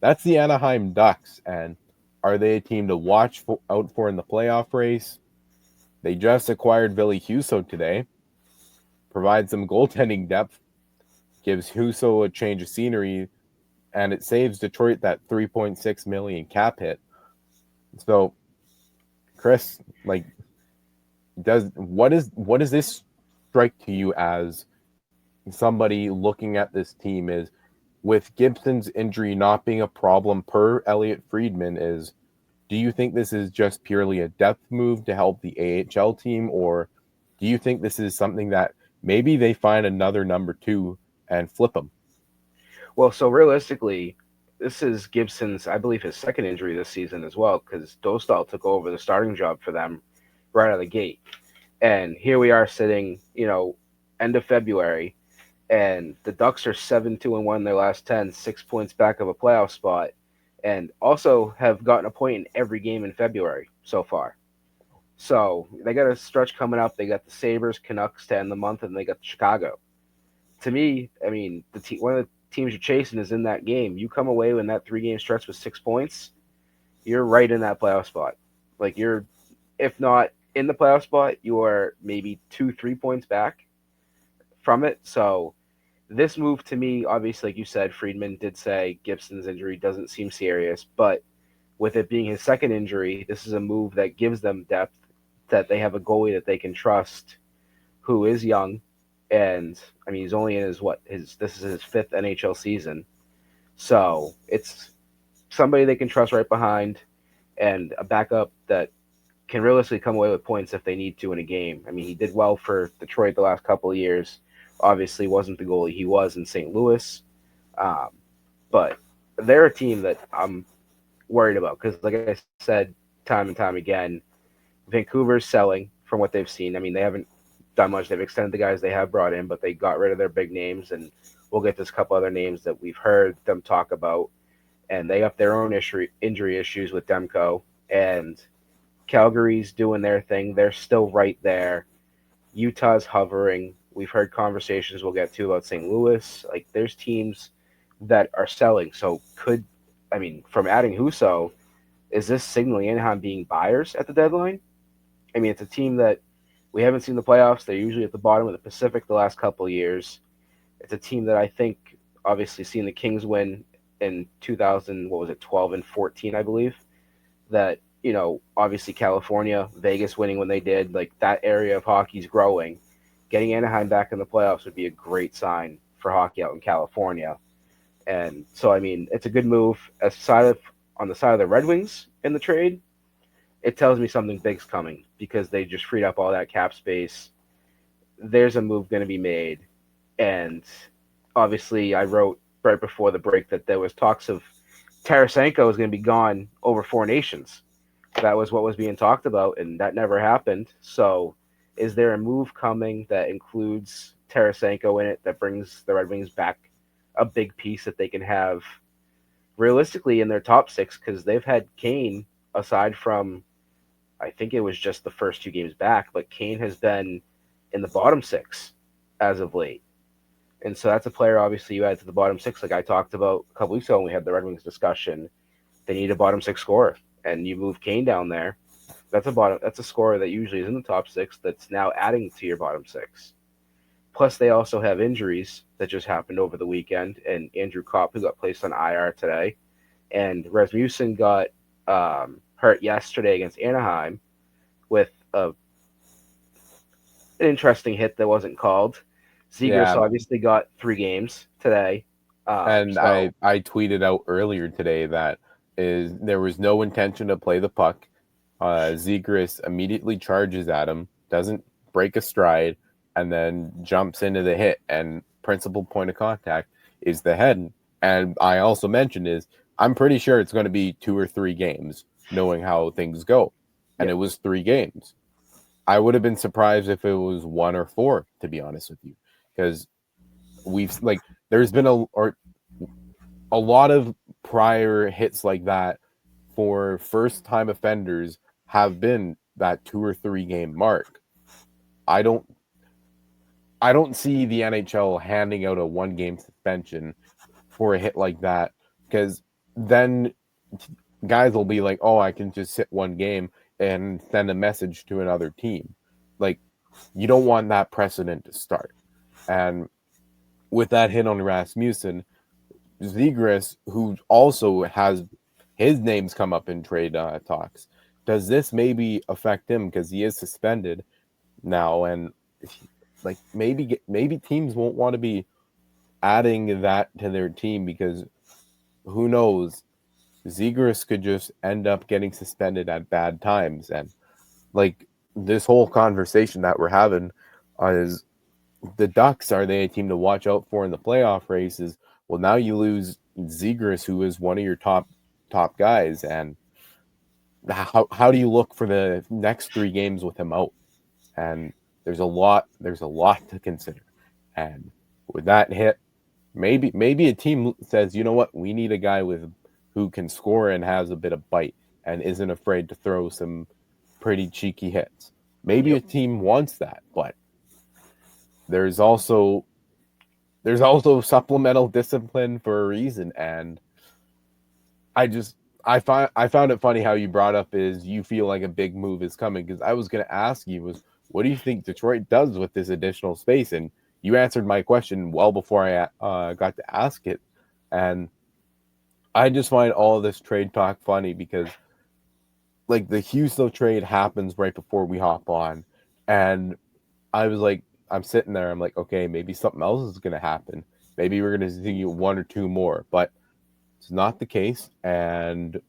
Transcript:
That's the Anaheim Ducks, and are they a team to out for in the playoff race? They just acquired Ville Husso today, provides some goaltending depth, gives Husso a change of scenery, and it saves Detroit that 3.6 million cap hit. So, Chris, like, what does this strike to you as somebody looking at this team is with Gibson's injury not being a problem per Elliot Friedman is do you think this is just purely a depth move to help the AHL team, or do you think this is something that maybe they find another number two and flip him? Well, so realistically, this is Gibson's, I believe, his second injury this season as well, because Dostal took over the starting job for them right out of the gate. And here we are sitting, end of February, and the Ducks are 7-2-1 in their last 10, 6 points back of a playoff spot, and also have gotten a point in every game in February so far. So they got a stretch coming up. They got the Sabres, Canucks to end the month, and they got Chicago. To me, I mean, one of the teams you're chasing is in that game. You come away in that 3 game stretch with 6 points, you're right in that playoff spot. Like you're, if not in the playoff spot, you are maybe 2, 3 points back from it. So this move to me, obviously, like you said, Friedman did say Gibson's injury doesn't seem serious, but with it being his second injury, this is a move that gives them depth, that they have a goalie that they can trust, who is young, and I mean he's only in his this is his fifth NHL season, so it's somebody they can trust right behind, and a backup that can realistically come away with points if they need to in a game. I mean, he did well for Detroit the last couple of years. Obviously, wasn't the goalie he was in St. Louis, um, but they're a team that I'm worried about because, like I said time and time again, Vancouver's selling from what they've seen. I mean, they haven't done much. They've extended the guys they have brought in, but they got rid of their big names, and we'll get to a couple other names that we've heard them talk about. And they have their own injury issues with Demko, and Calgary's doing their thing. They're still right there. Utah's hovering. We've heard conversations we'll get to about St. Louis. Like, there's teams that are selling. So, from adding Huso, is this signaling Anaheim being buyers at the deadline? I mean, it's a team that we haven't seen the playoffs. They're usually at the bottom of the Pacific the last couple of years. It's a team that I think, obviously, seeing the Kings win in 2000, what was it, 12 and 14, I believe, that, obviously California, Vegas winning when they did, like that area of hockey's growing. Getting Anaheim back in the playoffs would be a great sign for hockey out in California. And so, I mean, it's a good move. On the side of the Red Wings in the trade, it tells me something big's coming because they just freed up all that cap space. There's a move going to be made. And obviously, I wrote right before the break that there was talks of Tarasenko was going to be gone over 4 Nations. That was what was being talked about, and that never happened. So, is there a move coming that includes Tarasenko in it that brings the Red Wings back a big piece that they can have realistically in their top six? Because they've had Kane, aside from, I think it was just the first 2 games back, but Kane has been in the bottom six as of late. And so that's a player, obviously, you add to the bottom six, like I talked about a couple weeks ago when we had the Red Wings discussion. They need a bottom six scorer, and you move Kane down there. That's a scorer that usually is in the top six that's now adding to your bottom six. Plus, they also have injuries that just happened over the weekend, and Andrew Kopp, who got placed on IR today, and Rasmussen got hurt yesterday against Anaheim with an interesting hit that wasn't called. Zegras Yeah, obviously got 3 games today. and I So I tweeted out earlier today that is there was no intention to play the puck. Zegras immediately charges at him, doesn't break a stride, and then jumps into the hit. And principal point of contact is the head. And I also mentioned is I'm pretty sure it's going to be 2 or 3 games, knowing how things go. And yeah, it was 3 games. I would have been surprised if it was 1 or 4, to be honest with you, because we've like there's been a lot of prior hits like that for first time offenders have been that 2 or 3 game mark. I don't I don't see the NHL handing out a 1 game suspension for a hit like that because then guys will be like, oh, I can just sit one game and send a message to another team. Like, you don't want that precedent to start. And with that hit on Rasmussen, Zegras, who also has his name's come up in trade talks, does this maybe affect him because he is suspended now? And like maybe teams won't want to be adding that to their team because who knows? Zegras could just end up getting suspended at bad times. And like this whole conversation that we're having is the Ducks, are they a team to watch out for in the playoff races? Well, now you lose Zegras, who is one of your top guys, and how do you look for the next 3 games with him out? And there's a lot to consider. And with that hit, maybe a team says, you know what, we need a guy with who can score and has a bit of bite and isn't afraid to throw some pretty cheeky hits. Maybe a Yep. team wants that, but there's also supplemental discipline for a reason. And I just I found it funny how you brought up is you feel like a big move is coming, because I was going to ask you was what do you think Detroit does with this additional space, and you answered my question well before I got to ask it. And I just find all of this trade talk funny because like the Husso trade happens right before we hop on, and I was like, I'm sitting there, I'm like, okay, maybe something else is going to happen. Maybe we're going to see one or two more, but it's not the case. And